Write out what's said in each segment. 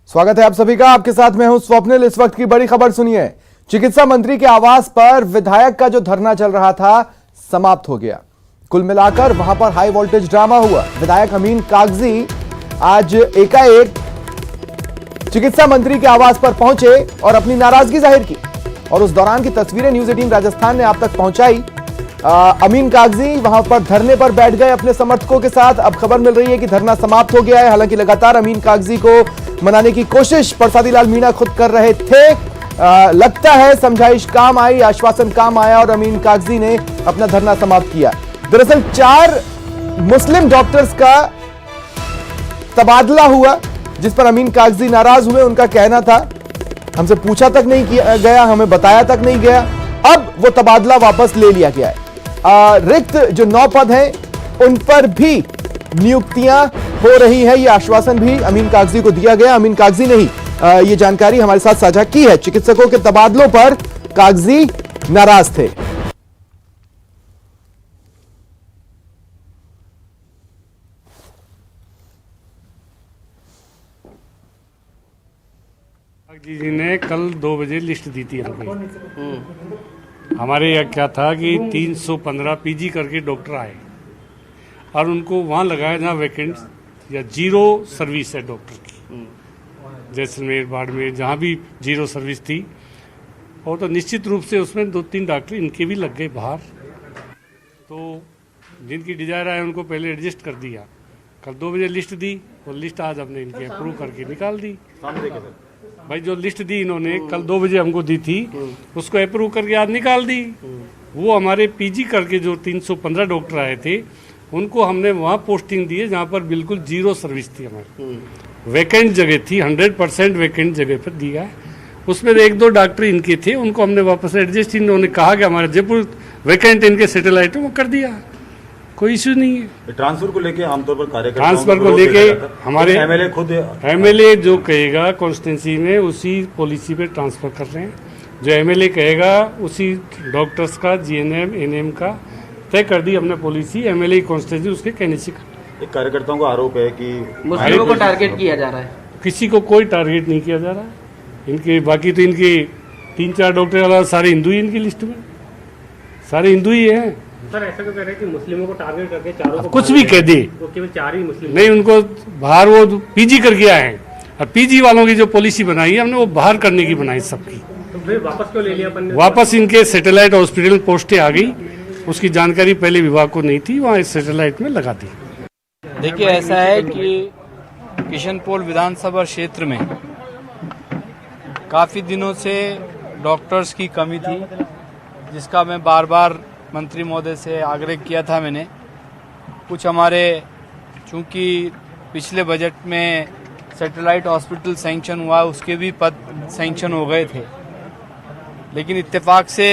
स्वागत है आप सभी का। आपके साथ मैं हूं स्वप्निल। इस वक्त की बड़ी खबर सुनिए। चिकित्सा मंत्री के आवास पर विधायक का जो धरना चल रहा था समाप्त हो गया। कुल मिलाकर वहां पर हाई वोल्टेज ड्रामा हुआ। विधायक अमीन कागजी आज एकाएक चिकित्सा मंत्री के आवास पर पहुंचे और अपनी नाराजगी जाहिर की, और उस दौरान की तस्वीरें न्यूज 18 राजस्थान ने आप तक पहुंचाई। अमीन कागजी वहां पर धरने पर बैठ गए अपने समर्थकों के साथ। अब खबर मिल रही है कि धरना समाप्त हो गया है। हालांकि लगातार अमीन कागजी को मनाने की कोशिश प्रसादी लाल मीणा खुद कर रहे थे। लगता है समझाइश काम आई, आश्वासन काम आया और अमीन कागजी ने अपना धरना समाप्त किया। दरअसल 4 मुस्लिम डॉक्टर्स का तबादला हुआ, जिस पर अमीन कागजी नाराज हुए। उनका कहना था हमसे पूछा तक नहीं किया गया, हमें बताया तक नहीं गया। अब वो तबादला वापस ले लिया गया है। रिक्त जो 9 पद हैं उन पर भी नियुक्तियां हो रही है। यह आश्वासन भी अमीन कागजी को दिया गया। अमीन कागजी ने ही ये जानकारी हमारे साथ साझा की है। चिकित्सकों के तबादलों पर कागजी नाराज थे। जी ने कल 2 बजे लिस्ट दी थी हमारे यहाँ क्या था कि 315 पीजी करके डॉक्टर आए और उनको वहाँ लगाया जहाँ वैकेंट या जीरो सर्विस है डॉक्टर की। जैसलमेर, बाड़मेर, जहाँ भी जीरो सर्विस थी, और तो निश्चित रूप से उसमें 2-3 डॉक्टर इनके भी लग गए बाहर। तो जिनकी डिजायर आए उनको पहले एडजस्ट कर दिया। कल 2 बजे लिस्ट दी और लिस्ट आज हमने इनके अप्रूव करके निकाल दी। भाई जो लिस्ट दी इन्होंने कल 2 बजे हमको दी थी, उसको अप्रूव करके आज निकाल दी। वो हमारे पीजी करके जो 315 डॉक्टर आए थे उनको हमने वहाँ पोस्टिंग दी है जहाँ पर बिल्कुल जीरो सर्विस थी। हमारी वैकेंट जगह थी, 100% वैकेंट जगह पर दिया है। उसमें 1-2 डॉक्टर इनके थे, उनको हमने वापस एडजस्ट, इन्होंने कहा कि हमारे जयपुर वैकेंट इनके सैटेलाइट है, वो कर दिया, कोई इश्यू नहीं है। ट्रांसफर को लेके आमतौर पर कार्यकर्ता ट्रांसफर को लेके हमारे एमएलए जो कहेगा कॉन्स्टिट्यूंसी में उसी पॉलिसी पे ट्रांसफर कर रहे हैं। जो एमएलए कहेगा उसी डॉक्टर्स का, जीएनएम, एनएम का तय कर दी हमने पॉलिसी। एमएलए कॉन्स्टिट्यूंसी उसके कहने से। एक कार्यकर्ताओं का आरोप है कि मुस्लिमों को टारगेट किया जा रहा है। किसी को कोई टारगेट नहीं किया जा रहा है। इनके बाकी तो इनके 3-4 डॉक्टर वाला सारे हिंदू ही इनकी लिस्ट में, सारे हिंदू ही है। सर ऐसा क्यों कह रहे हैं कि मुस्लिमों को टारगेट करके चारों को कुछ भी कह दे, वो केवल 4 ही मुस्लिम नहीं, उनको बाहर वो पीजी करके आए हैं। और पीजी वालों की जो पॉलिसी बनाई है हमने वो बाहर करने की बनाई सबकी। तो फिर वापस क्यों ले लिया अपन ने? वापस इनके सैटेलाइट हॉस्पिटल पोस्टें आ गई, उसकी जानकारी पहले विभाग को नहीं थी, वहाँ इस सैटेलाइट में लगा दी। देखिए ऐसा है कि किशनपोल विधानसभा क्षेत्र में काफ़ी दिनों से डॉक्टर्स की कमी थी, जिसका मैं बार बार मंत्री महोदय से आग्रह किया था मैंने। कुछ हमारे चूंकि पिछले बजट में सैटेलाइट हॉस्पिटल सैंक्शन हुआ, उसके भी पद सैंक्शन हो गए थे, लेकिन इत्तेफाक से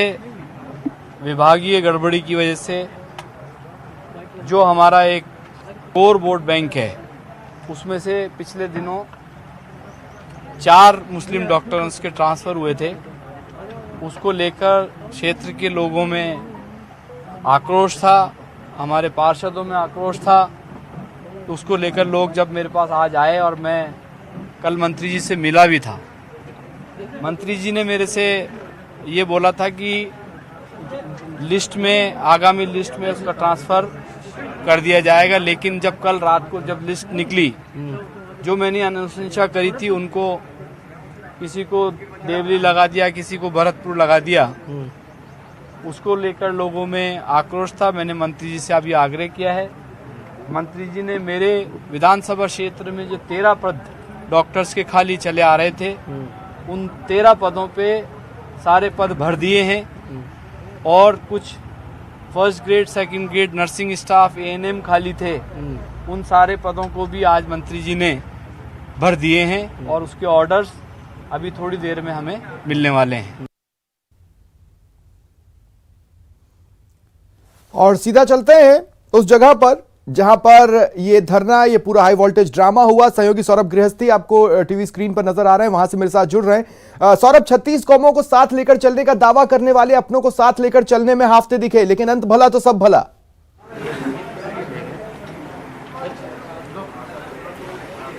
विभागीय गड़बड़ी की वजह से जो हमारा एक कोर बोर्ड बैंक है उसमें से पिछले दिनों 4 मुस्लिम डॉक्टर्स के ट्रांसफ़र हुए थे। उसको लेकर क्षेत्र के लोगों में आक्रोश था, हमारे पार्षदों में आक्रोश था। तो उसको लेकर लोग जब मेरे पास आज आए और मैं कल मंत्री जी से मिला भी था, मंत्री जी ने मेरे से ये बोला था कि लिस्ट में, आगामी लिस्ट में उसका ट्रांसफ़र कर दिया जाएगा। लेकिन जब कल रात को जब लिस्ट निकली, जो मैंने अनुशंसा करी थी, उनको किसी को देवली लगा दिया, किसी को भरतपुर लगा दिया, उसको लेकर लोगों में आक्रोश था। मैंने मंत्री जी से अभी आग्रह किया है। मंत्री जी ने मेरे विधानसभा क्षेत्र में जो 13 पद डॉक्टर्स के खाली चले आ रहे थे, उन 13 पदों पे सारे पद भर दिए हैं। और कुछ first grade, second grade nursing staff, ANM खाली थे, उन सारे पदों को भी आज मंत्री जी ने भर दिए हैं और उसके ऑर्डर्स अभी थोड़ी देर में हमें मिलने वाले हैं। और सीधा चलते हैं उस जगह पर जहां पर ये धरना, ये पूरा हाई वोल्टेज ड्रामा हुआ। सहयोगी सौरभ गृहस्थी आपको टीवी स्क्रीन पर नजर आ रहे हैं, वहां से मेरे साथ जुड़ रहे हैं। सौरभ, 36 कौमों को साथ लेकर चलने का दावा करने वाले अपनों को साथ लेकर चलने में हाफते दिखे, लेकिन अंत भला तो सब भला।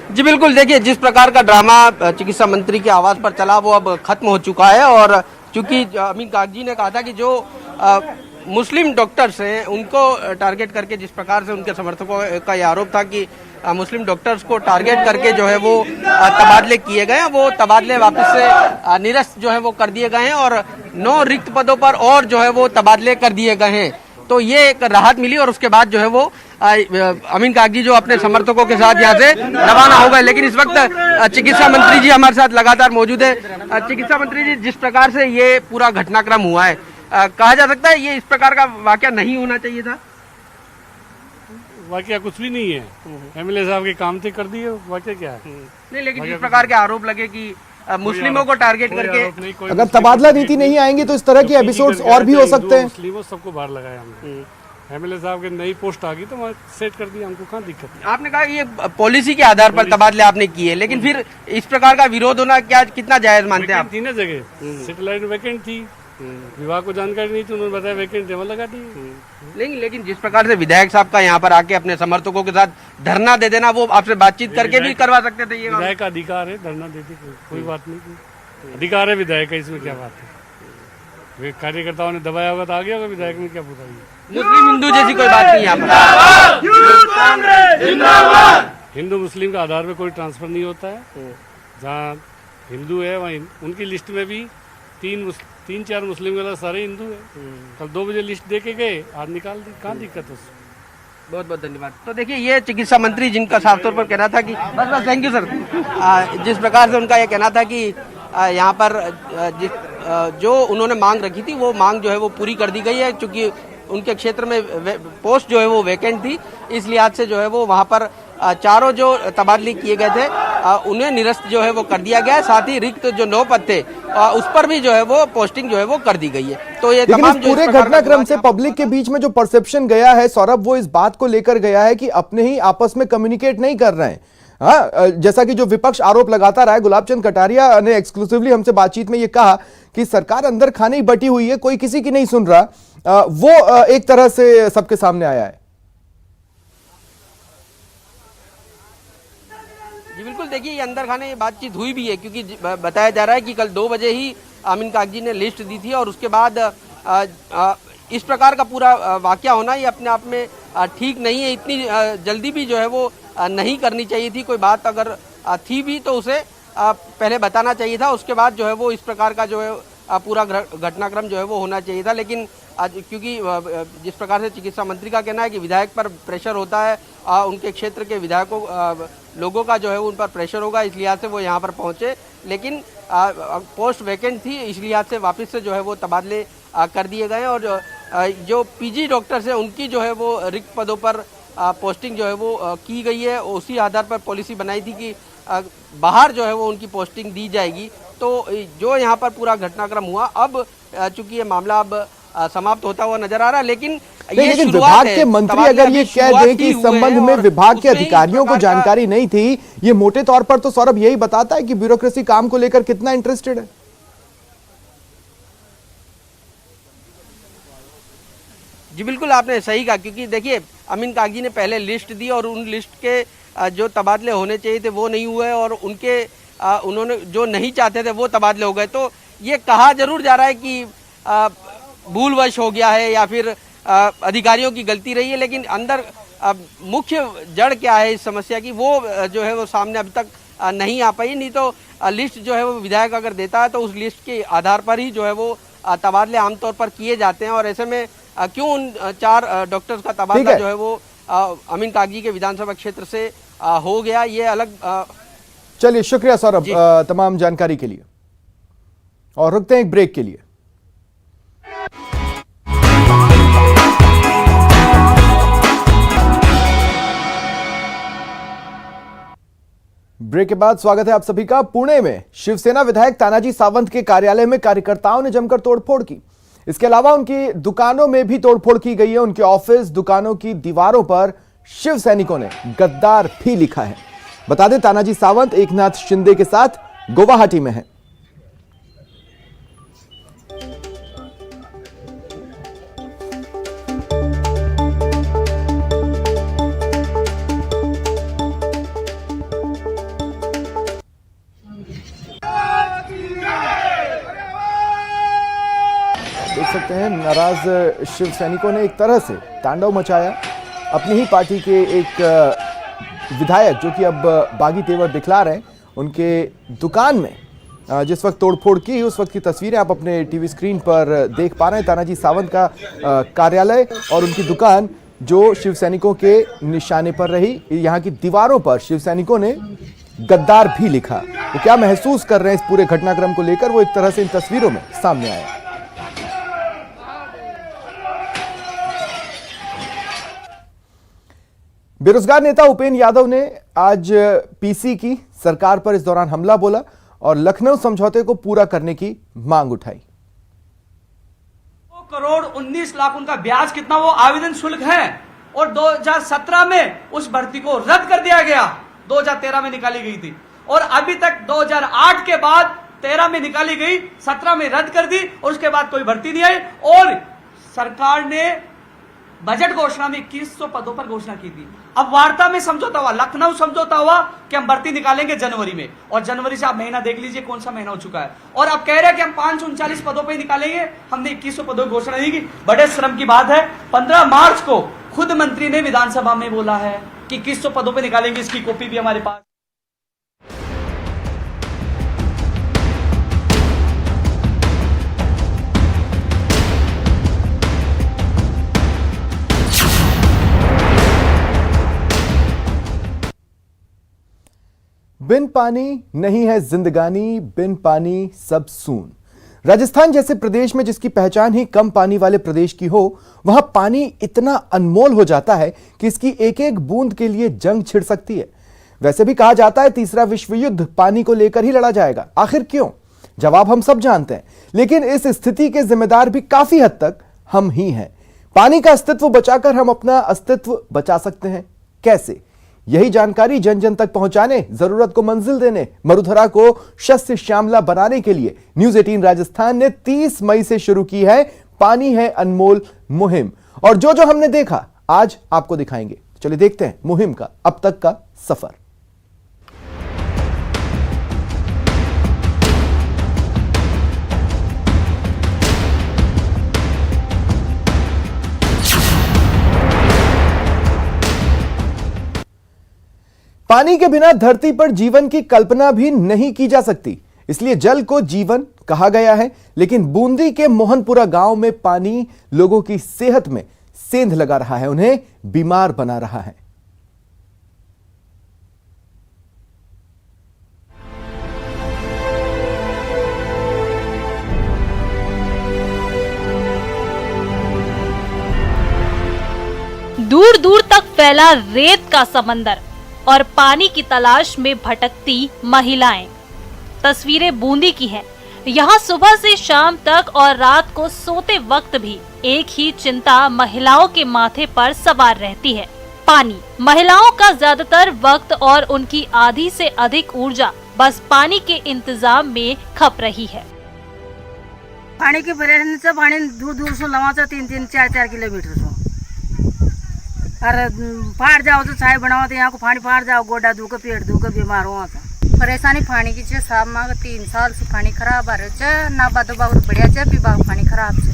जी बिल्कुल, देखिए जिस प्रकार का ड्रामा चिकित्सा मंत्री के आवास पर चला वो अब खत्म हो चुका है। और चूंकि अमीन कागजी ने कहा था कि जो मुस्लिम डॉक्टर्स हैं उनको टारगेट करके, जिस प्रकार से उनके समर्थकों का ये आरोप था कि मुस्लिम डॉक्टर्स को टारगेट करके जो है वो तबादले किए गए हैं, वो तबादले वापस से निरस्त जो है वो कर दिए गए हैं और 9 रिक्त पदों पर और जो है वो तबादले कर दिए गए हैं। तो ये एक राहत मिली और उसके बाद जो है वो अमीन कागजी जो अपने समर्थकों के साथ यहाँ से रवाना हो गए। लेकिन इस वक्त चिकित्सा मंत्री जी हमारे साथ लगातार मौजूद है। चिकित्सा मंत्री जी, जिस प्रकार से ये पूरा घटनाक्रम हुआ है, कहा जा सकता है ये इस प्रकार का वाकया नहीं होना चाहिए था? वाकया कुछ भी नहीं है, एमएलए साहब के काम थे, कर दिए, वाकया क्या है? नहीं, लेकिन जिस प्रकार के आरोप लगे कि मुस्लिमों को टारगेट करके, अगर तबादला नीति नहीं आएंगी तो इस तरह के एपिसोड्स और भी हो सकते हैं। मुस्लिमों सबको बाहर लगाया हमने, एमएलए साहब के नई पोस्ट आ गई तो वहाँ सेट कर दिया, हमको कहाँ दिक्कत है। आपने कहा ये पॉलिसी के आधार पर तबादले आपने किए, लेकिन फिर इस प्रकार का विरोध होना क्या कितना जायज मानते हैं आप? थी ना जगह, सेटेलाइट वैकेंट थी, विभाग को जानकारी नहीं थी, उन्होंने बताया वैकेंट है, लगा दी। लेकिन जिस प्रकार से विधायक साहब का यहाँ पर आके अपने समर्थकों के साथ धरना दे देना, वो आपसे बातचीत करके भी करवा सकते थे। ये विधायक का अधिकार है, धरना देते कोई बात नहीं, अधिकार है विधायक का, इसमें क्या बात है? वे कार्यकर्ताओं ने दबाया होगा तो आ गया होगा, विधायक में क्या बुराई? मुस्लिम हिंदू जैसी कोई बात नहीं यहाँ पर। हिंदू मुस्लिम का आधार पे कोई ट्रांसफर नहीं होता है। जहाँ हिंदू है वहाँ उनकी लिस्ट में भी 3-4 मुस्लिम के अलावा सारे हिंदू है। कल 2 बजे लिस्ट दे के गए, आज निकाल दी, कहाँ दिक्कत है उसमें? बहुत बहुत धन्यवाद। तो देखिए ये चिकित्सा मंत्री जिनका साफ तौर पर कहना था कि बस थैंक यू सर, जिस प्रकार से उनका ये कहना था कि यहाँ पर जो उन्होंने मांग रखी थी वो मांग जो है वो पूरी कर दी गई है, क्योंकि उनके क्षेत्र में पोस्ट जो है वो वैकेंट थी, इस लिहाज से जो है वो वहाँ पर चारों जो तबादले किए गए थे उन्हें निरस्त जो है वो कर दिया गया है। साथ ही रिक्त जो 9 पद थे उस पर भी जो है वो पोस्टिंग जो है वो कर दी गई है। तो ये तमाम पूरे घटनाक्रम से पब्लिक के बीच में जो परसेप्शन गया है सौरभ, वो इस बात को लेकर गया है कि अपने ही आपस में कम्युनिकेट नहीं कर रहे हैं। हाँ, जैसा कि जो विपक्ष आरोप लगाता रहा है, गुलाबचंद कटारिया ने एक्सक्लूसिवली हमसे बातचीत में ये कहा कि सरकार अंदर खाने ही बटी हुई है, कोई किसी की नहीं सुन रहा। वो एक तरह से सबके सामने आया है। जी बिल्कुल, देखिए ये अंदर खाने बातचीत हुई भी है, क्योंकि बताया जा रहा है कि कल 2 बजे ही अमीन कागजी ने लिस्ट दी थी और उसके बाद इस प्रकार का पूरा वाकया होना ये अपने आप में ठीक नहीं है। इतनी जल्दी भी जो है वो नहीं करनी चाहिए थी। कोई बात अगर थी भी तो उसे पहले बताना चाहिए था, उसके बाद जो है वो इस प्रकार का जो है पूरा घटनाक्रम जो है वो होना चाहिए था। लेकिन क्योंकि जिस प्रकार से चिकित्सा मंत्री का कहना है कि विधायक पर प्रेशर होता है, उनके क्षेत्र के विधायकों लोगों का जो है उन पर प्रेशर होगा, इस लिहाज से वो यहाँ पर पहुँचे। लेकिन पोस्ट वैकेंट थी, इस लिहाज से वापस से जो है वो तबादले कर दिए गए और जो पीजी डॉक्टर्स हैं उनकी जो है वो रिक्त पदों पर पोस्टिंग जो है वो की गई है। उसी आधार पर पॉलिसी बनाई थी कि बाहर जो है वो उनकी पोस्टिंग दी जाएगी। तो जो यहाँ पर पूरा घटनाक्रम हुआ, अब चूंकि ये मामला अब समाप्त होता हुआ नजर आ रहा है, लेकिन विभाग के मंत्री अगर ये कह दें कि इस संबंध में विभाग के अधिकारियों को जानकारी नहीं थी, ये मोटे तौर पर तो सौरभ यही बताता है कि ब्यूरोक्रेसी काम को लेकर कितना इंटरेस्टेड है। जी बिल्कुल, आपने सही कहा, क्योंकि देखिए अमीन कागजी ने पहले लिस्ट दी और उन लिस्ट के जो तबादले होने चाहिए थे वो नहीं हुए और उनके उन्होंने जो नहीं चाहते थे वो तबादले हो गए। तो ये कहा जरूर जा रहा है कि भूलवश हो गया है या फिर अधिकारियों की गलती रही है, लेकिन अंदर मुख्य जड़ क्या है इस समस्या की वो जो है वो सामने अभी तक नहीं आ पाई। नहीं तो लिस्ट जो है वो विधायक अगर देता है तो उस लिस्ट के आधार पर ही जो है वो तबादले आमतौर पर किए जाते हैं और ऐसे में क्यों उन 4 डॉक्टर्स का तबादला जो है वो अमीन कागजी के विधानसभा क्षेत्र से हो गया, ये अलग। चलिए, शुक्रिया सौरभ तमाम जानकारी के लिए, और रुकते हैं एक ब्रेक के लिए। ब्रेक के बाद स्वागत है आप सभी का। पुणे में शिवसेना विधायक तानाजी सावंत के कार्यालय में कार्यकर्ताओं ने जमकर तोड़फोड़ की। इसके अलावा उनकी दुकानों में भी तोड़फोड़ की गई है। उनके ऑफिस, दुकानों की दीवारों पर शिव सैनिकों ने गद्दार भी लिखा है। बता दें, तानाजी सावंत एकनाथ शिंदे के साथ गुवाहाटी में है। में नाराज शिव सैनिकों ने एक तरह से तांडव मचाया। अपनी ही पार्टी के एक विधायक जो कि अब बागी तेवर दिखला रहे हैं, उनके दुकान में जिस वक्त तोड़फोड़ की उस वक्त की तस्वीरें आप अपने टीवी स्क्रीन पर देख पा रहे हैं। तानाजी सावंत का कार्यालय और उनकी दुकान जो शिव सैनिकों के निशाने पर रही। यहाँ की दीवारों पर शिव सैनिकों ने गद्दार भी लिखा। वो क्या महसूस कर रहे हैं इस पूरे घटनाक्रम को लेकर, वो एक तरह से इन तस्वीरों में सामने आया। बेरोजगार नेता उपेंद्र यादव ने आज पीसी की सरकार पर इस दौरान हमला बोला और लखनऊ समझौते को पूरा करने की मांग उठाई। 2 करोड़ 19 लाख उनका ब्याज कितना वो आवेदन शुल्क है और 2017 में उस भर्ती को रद्द कर दिया गया। 2013 में निकाली गई थी और अभी तक 2008 के बाद 13 में निकाली गई, 17 में रद्द कर दी और उसके बाद कोई भर्ती नहीं आई। और सरकार ने बजट घोषणा में 2100 पदों पर घोषणा की थी। अब वार्ता में समझौता हुआ, लखनऊ समझौता हुआ कि हम भर्ती निकालेंगे जनवरी में, और जनवरी से आप महीना देख लीजिए कौन सा महीना हो चुका है। और अब कह रहे हैं कि हम 539 पदों पर निकालेंगे, हमने 2100 पदों की घोषणा नहीं की। बड़े श्रम की बात है। 15 मार्च को खुद मंत्री ने विधानसभा में बोला है कि 2100 पदों पर निकालेंगे, इसकी कॉपी भी हमारे पास। बिन पानी नहीं है जिंदगानी, बिन पानी सब सून। राजस्थान जैसे प्रदेश में जिसकी पहचान ही कम पानी वाले प्रदेश की हो, वहां पानी इतना अनमोल हो जाता है कि इसकी एक एक बूंद के लिए जंग छिड़ सकती है। वैसे भी कहा जाता है तीसरा विश्व युद्ध पानी को लेकर ही लड़ा जाएगा। आखिर क्यों? जवाब हम सब जानते हैं, लेकिन इस स्थिति के जिम्मेदार भी काफी हद तक हम ही हैं। पानी का अस्तित्व बचाकर हम अपना अस्तित्व बचा सकते हैं। कैसे? यही जानकारी जन जन तक पहुंचाने, जरूरत को मंजिल देने, मरुधरा को शस्य श्यामला बनाने के लिए न्यूज 18 राजस्थान ने 30 मई से शुरू की है पानी है अनमोल मुहिम। और जो जो हमने देखा आज आपको दिखाएंगे। चलिए देखते हैं मुहिम का अब तक का सफर। पानी के बिना धरती पर जीवन की कल्पना भी नहीं की जा सकती, इसलिए जल को जीवन कहा गया है। लेकिन बूंदी के मोहनपुरा गांव में पानी लोगों की सेहत में सेंध लगा रहा है, उन्हें बीमार बना रहा है। दूर दूर तक फैला रेत का समंदर और पानी की तलाश में भटकती महिलाएं। तस्वीरें बूंदी की हैं। यहाँ सुबह से शाम तक और रात को सोते वक्त भी एक ही चिंता महिलाओं के माथे पर सवार रहती है, पानी। महिलाओं का ज्यादातर वक्त और उनकी आधी से अधिक ऊर्जा बस पानी के इंतजाम में खप रही है। पानी की परेशानी से पानी दूर दूर से लवा 3-4 किलोमीटर से और फाड़ जाओ तो चाय बनाओ तो यहाँ को पानी फाड़ जाओ, गोडा दुख पेट दुख बीमार हुआ था। परेशानी पानी की छे। साहब मांग 3 साल से पानी खराब आ रहे ना बात बहुत बढ़िया छे, पीबा पानी खराब छे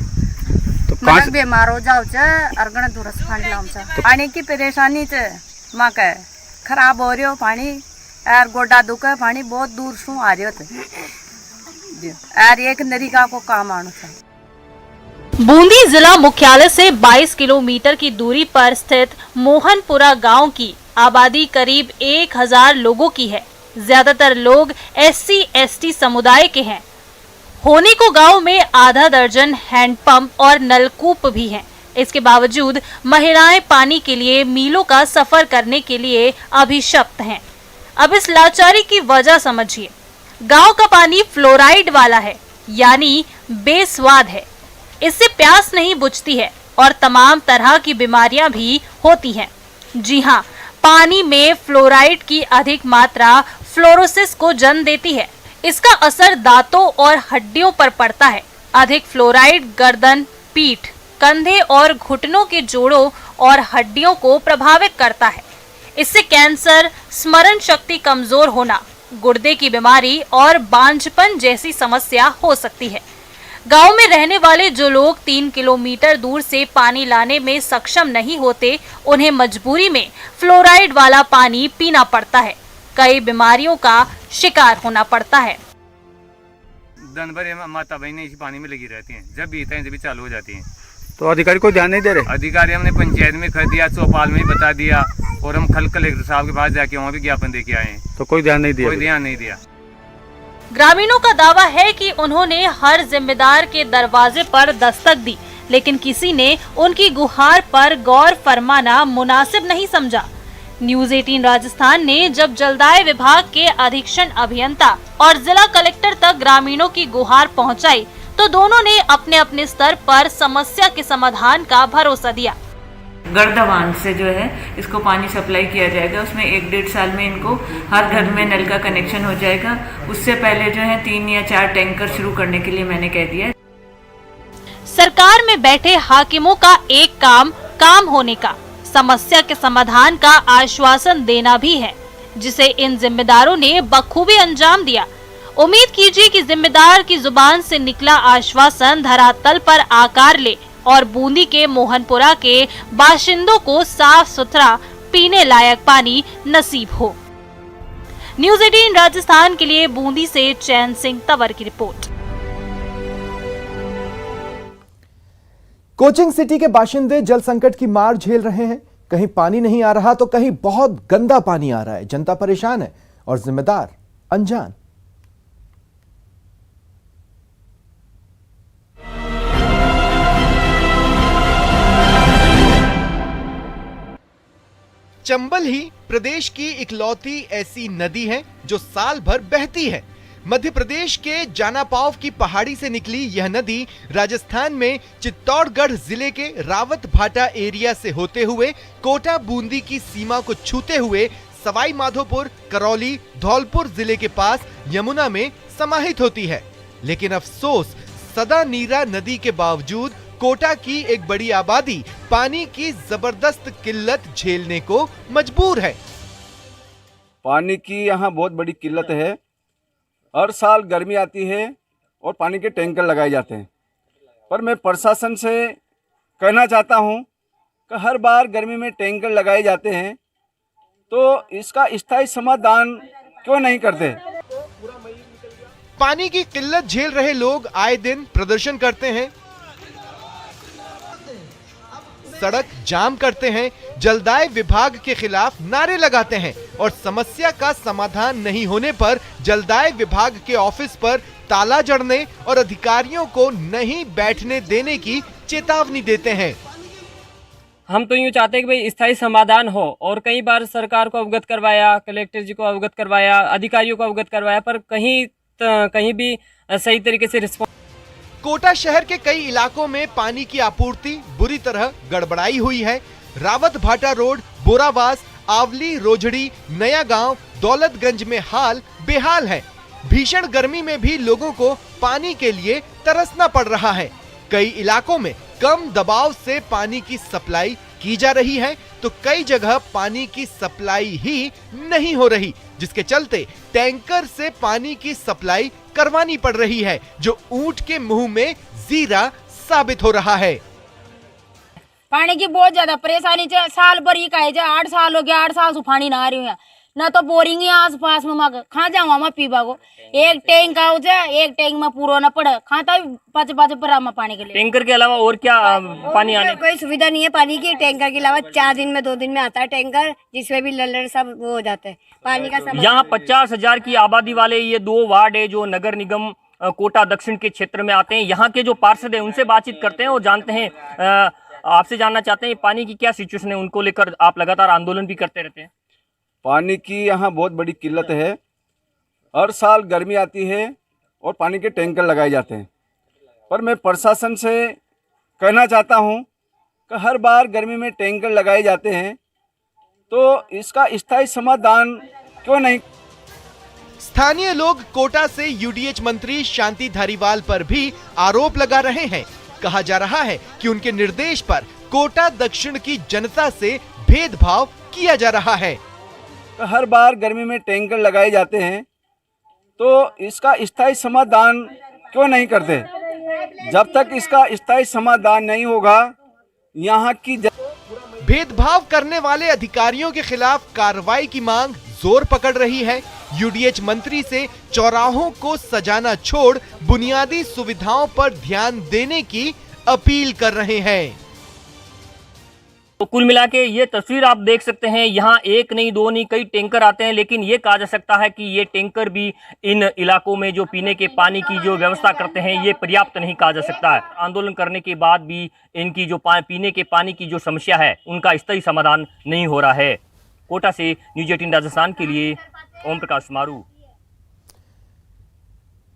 तो मतलब बीमार हो जाओ छे और गण दूर से पानी लाओ छे। पानी की परेशानी छे माँ के खराब हो रही हो पानी और गोडा दुख है, पानी बहुत दूर से आ रही हो और एक नरिका को काम आना चाहिए। बूंदी जिला मुख्यालय से 22 किलोमीटर की दूरी पर स्थित मोहनपुरा गांव की आबादी करीब 1000 लोगों की है। ज्यादातर लोग SC/ST समुदाय के हैं। होने को गांव में आधा दर्जन हैंडपंप और नलकूप भी हैं। इसके बावजूद महिलाएं पानी के लिए मीलों का सफर करने के लिए अभिशप्त हैं। अब इस लाचारी की वजह समझिए। गांव का पानी फ्लोराइड वाला है, यानी बेस्वाद है। इससे प्यास नहीं बुझती है और तमाम तरह की बीमारियां भी होती हैं। जी हाँ, पानी में फ्लोराइड की अधिक मात्रा फ्लोरोसिस को जन्म देती है। इसका असर दांतों और हड्डियों पर पड़ता है। अधिक फ्लोराइड गर्दन, पीठ, कंधे और घुटनों के जोड़ों और हड्डियों को प्रभावित करता है। इससे कैंसर, स्मरण शक्ति कमजोर होना, गुर्दे की बीमारी और बांझपन जैसी समस्या हो सकती है। गांव में रहने वाले जो लोग 3 किलोमीटर दूर से पानी लाने में सक्षम नहीं होते, उन्हें मजबूरी में फ्लोराइड वाला पानी पीना पड़ता है। कई बीमारियों का शिकार होना पड़ता है। दिन भर माता बहनें इसी पानी में लगी रहती हैं, जब भी जब भी चालू हो जाती हैं। तो अधिकारी को ध्यान नहीं दे रहे? अधिकारी हमने पंचायत में कर दिया, चौपाल में ही बता दिया, और हम कल कलेक्टर साहब के पास जाके वहाँ भी ज्ञापन दे के आए हैं, तो कोई ध्यान नहीं दिया? कोई ध्यान नहीं दिया। ग्रामीणों का दावा है कि उन्होंने हर जिम्मेदार के दरवाजे पर दस्तक दी, लेकिन किसी ने उनकी गुहार पर गौर फरमाना मुनासिब नहीं समझा। न्यूज़ 18 राजस्थान ने जब जलदाय विभाग के अधीक्षण अभियंता और जिला कलेक्टर तक ग्रामीणों की गुहार पहुंचाई, तो दोनों ने अपने अपने स्तर पर समस्या के समाधान का भरोसा दिया। गर्दा बांध से जो है इसको पानी सप्लाई किया जाएगा, उसमें 1-1.5 साल में इनको हर घर में नल का कनेक्शन हो जाएगा। उससे पहले जो है 3 या 4 टैंकर शुरू करने के लिए मैंने कह दिया है। सरकार में बैठे हाकिमों का एक काम होने का, समस्या के समाधान का आश्वासन देना भी है, जिसे इन जिम्मेदारों ने बखूबी अंजाम दिया। उम्मीद कीजिए कि जिम्मेदार की जुबान से निकला आश्वासन धरातल पर आकार ले और बूंदी के मोहनपुरा के बाशिंदों को साफ सुथरा पीने लायक पानी नसीब हो। न्यूज़ 18 राजस्थान के लिए बूंदी से चैन सिंह तंवर की रिपोर्ट। कोचिंग सिटी के बाशिंदे जल संकट की मार झेल रहे हैं। कहीं पानी नहीं आ रहा तो कहीं बहुत गंदा पानी आ रहा है। जनता परेशान है और जिम्मेदार अनजान। चंबल ही प्रदेश की इकलौती ऐसी नदी है जो साल भर बहती है। मध्य प्रदेश के जानापाव की पहाड़ी से निकली यह नदी राजस्थान में चित्तौड़गढ़ जिले के रावत भाटा एरिया से होते हुए कोटा बूंदी की सीमा को छूते हुए सवाई माधोपुर, करौली, धौलपुर जिले के पास यमुना में समाहित होती है। लेकिन अफसोस, सदा नीरा नदी के बावजूद कोटा की एक बड़ी आबादी पानी की जबरदस्त किल्लत झेलने को मजबूर है। पानी की यहाँ बहुत बड़ी किल्लत है। हर साल गर्मी आती है और पानी के टैंकर लगाए जाते हैं, पर मैं प्रशासन से कहना चाहता हूँ कि हर बार गर्मी में टैंकर लगाए जाते हैं तो इसका स्थायी समाधान क्यों नहीं करते। पानी की किल्लत झेल रहे लोग आए दिन प्रदर्शन करते हैं, सड़क जाम करते हैं, जलदाय विभाग के खिलाफ नारे लगाते हैं और समस्या का समाधान नहीं होने पर जलदाय विभाग के ऑफिस पर ताला जड़ने और अधिकारियों को नहीं बैठने देने की चेतावनी देते हैं। हम तो यूँ चाहते हैं कि भाई स्थायी समाधान हो, और कई बार सरकार को अवगत करवाया, कलेक्टर जी को अवगत करवाया, अधिकारियों को अवगत करवाया, पर कहीं भी सही तरीके से रिस्पॉन्स। कोटा शहर के कई इलाकों में पानी की आपूर्ति बुरी तरह गड़बड़ाई हुई है। रावत भाटा रोड, बोरावास, आवली, रोजड़ी, नया गांव, दौलतगंज में हाल बेहाल है। भीषण गर्मी में भी लोगों को पानी के लिए तरसना पड़ रहा है। कई इलाकों में कम दबाव से पानी की सप्लाई की जा रही है तो कई जगह पानी की सप्लाई ही नहीं हो रही, जिसके चलते टैंकर से पानी की सप्लाई करवानी पड़ रही है, जो ऊंट के मुंह में जीरा साबित हो रहा है। पानी की बहुत ज्यादा परेशानी है। साल भर ही कहे 8 साल हो गया, 8 साल से पानी ना आ रही है, ना तो बोरिंग आस पास में मांग खा जाऊँ मैं पीबा को। एक टैंक आओ जाए, एक टैंक में पूरा ना पड़े, खाता पाँच पर पानी के लिए। टैंकर के अलावा और क्या पानी आने कोई सुविधा नहीं है पानी की। टैंकर के अलावा 4 दिन में 2 दिन में आता है टैंकर, जिसमें भी लल्लड़ सब वो हो जाते हैं पानी का। यहाँ 50,000 की आबादी वाले ये 2 वार्ड है जो नगर निगम कोटा दक्षिण के क्षेत्र में आते हैं। यहाँ के जो पार्षद है उनसे बातचीत करते हैं और जानते हैं, आपसे जानना चाहते हैं पानी की क्या सिचुएशन है, उनको लेकर आप लगातार आंदोलन भी करते रहते हैं। पानी की यहाँ बहुत बड़ी किल्लत है। हर साल गर्मी आती है और पानी के टैंकर लगाए जाते हैं, पर मैं प्रशासन से कहना चाहता हूँ कि हर बार गर्मी में टैंकर लगाए जाते हैं तो इसका स्थायी समाधान क्यों नहीं। स्थानीय लोग कोटा से यूडीएच मंत्री शांति धारीवाल पर भी आरोप लगा रहे हैं। कहा जा रहा है कि उनके निर्देश पर कोटा दक्षिण की जनता से भेदभाव किया जा रहा है। हर बार गर्मी में टैंकर लगाए जाते हैं तो इसका स्थायी समाधान क्यों नहीं करते। जब तक इसका स्थायी समाधान नहीं होगा यहाँ की भेदभाव करने वाले अधिकारियों के खिलाफ कार्रवाई की मांग जोर पकड़ रही है। यूडीएच मंत्री से चौराहों को सजाना छोड़ बुनियादी सुविधाओं पर ध्यान देने की अपील कर रहे हैं। तो कुल मिला के ये तस्वीर आप देख सकते हैं, यहाँ एक नहीं दो नहीं कई टैंकर आते हैं, लेकिन ये कहा जा सकता है कि ये टैंकर भी इन इलाकों में जो पीने के पानी की जो व्यवस्था करते हैं ये पर्याप्त नहीं कहा जा सकता है। आंदोलन करने के बाद भी इनकी जो पीने के पानी की जो समस्या है उनका स्थायी समाधान नहीं हो रहा है। कोटा से न्यूज़ 18 राजस्थान के लिए ओम प्रकाश मारू।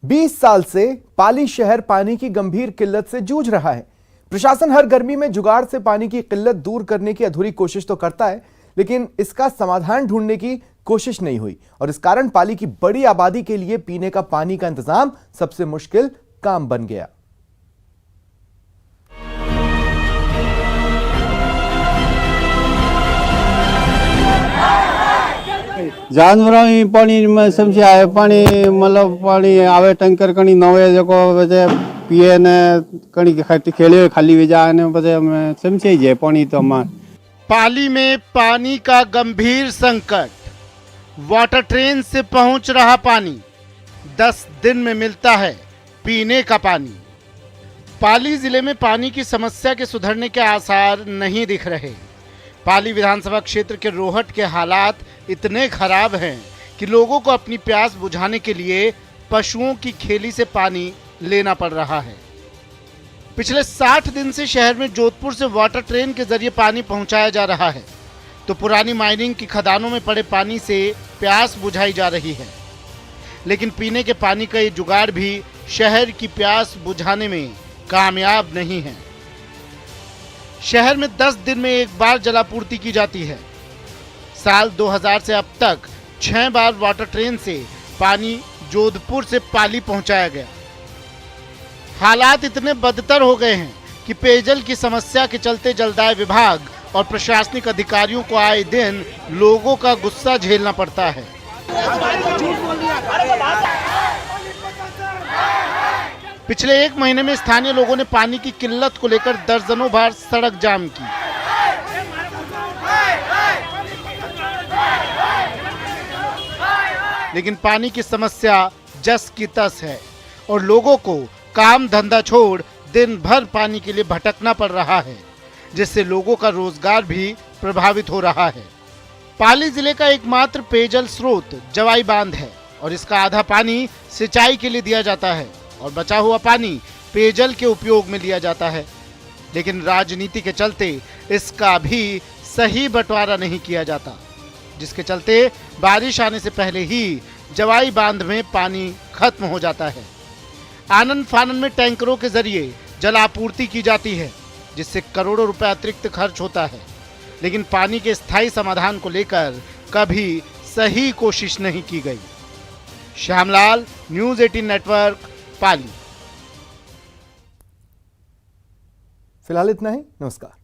20 साल से पाली शहर पानी की गंभीर किल्लत से जूझ रहा है। प्रशासन हर गर्मी में जुगाड़ से पानी की किल्लत दूर करने की अधूरी कोशिश तो करता है, लेकिन इसका समाधान ढूंढने की कोशिश नहीं हुई और इस कारण पाली की बड़ी आबादी के लिए पीने का पानी का इंतजाम सबसे मुश्किल काम बन गया। जानवरों की पानी में समस्या है। पानी मतलब पानी आवे टैंकर कणी नवे जो बजे पिए ने कणी खेले खाली वे जाए ने बजे हमें समस्या ही है पानी। तो हमारे पाली में पानी का गंभीर संकट। वाटर ट्रेन से पहुंच रहा पानी 10 दिन में मिलता है पीने का पानी। पाली जिले में पानी की समस्या के सुधरने के आसार नहीं दिख रहे। पाली विधानसभा क्षेत्र के रोहट के हालात इतने खराब हैं कि लोगों को अपनी प्यास बुझाने के लिए पशुओं की खेली से पानी लेना पड़ रहा है। पिछले 60 दिन से शहर में जोधपुर से वाटर ट्रेन के जरिए पानी पहुंचाया जा रहा है, तो पुरानी माइनिंग की खदानों में पड़े पानी से प्यास बुझाई जा रही है, लेकिन पीने के पानी का ये जुगाड़ भी शहर की प्यास बुझाने में कामयाब नहीं है। शहर में 10 दिन में एक बार जलापूर्ति की जाती है। साल 2000 से अब तक 6 बार वाटर ट्रेन से पानी जोधपुर से पाली पहुंचाया गया। हालात इतने बदतर हो गए हैं कि पेयजल की समस्या के चलते जलदाय विभाग और प्रशासनिक अधिकारियों को आए दिन लोगों का गुस्सा झेलना पड़ता है। पिछले 1 महीने में स्थानीय लोगों ने पानी की किल्लत को लेकर दर्जनों बार सड़क जाम की। लेकिन पानी की समस्या जस की तस है और लोगों को काम धंधा छोड़ दिन भर पानी के लिए भटकना पड़ रहा है, जिससे लोगों का रोजगार भी प्रभावित हो रहा है। पाली जिले का एकमात्र पेयजल स्रोत जवाई बांध है और इसका आधा पानी सिंचाई के लिए दिया जाता है और बचा हुआ पानी पेयजल के उपयोग में लिया जाता है। लेकिन राजनीति के चलते इसका भी सही बंटवारा नहीं किया जाता, जिसके चलते बारिश आने से पहले ही जवाई बांध में पानी खत्म हो जाता है। आनन फानन में टैंकरों के जरिए जल आपूर्ति की जाती है, जिससे करोड़ों रुपए अतिरिक्त खर्च होता है, लेकिन पानी के स्थायी समाधान को लेकर कभी सही कोशिश नहीं की गई। श्यामलाल, न्यूज़ 18 नेटवर्क, पाली। फिलहाल इतना ही। नमस्कार।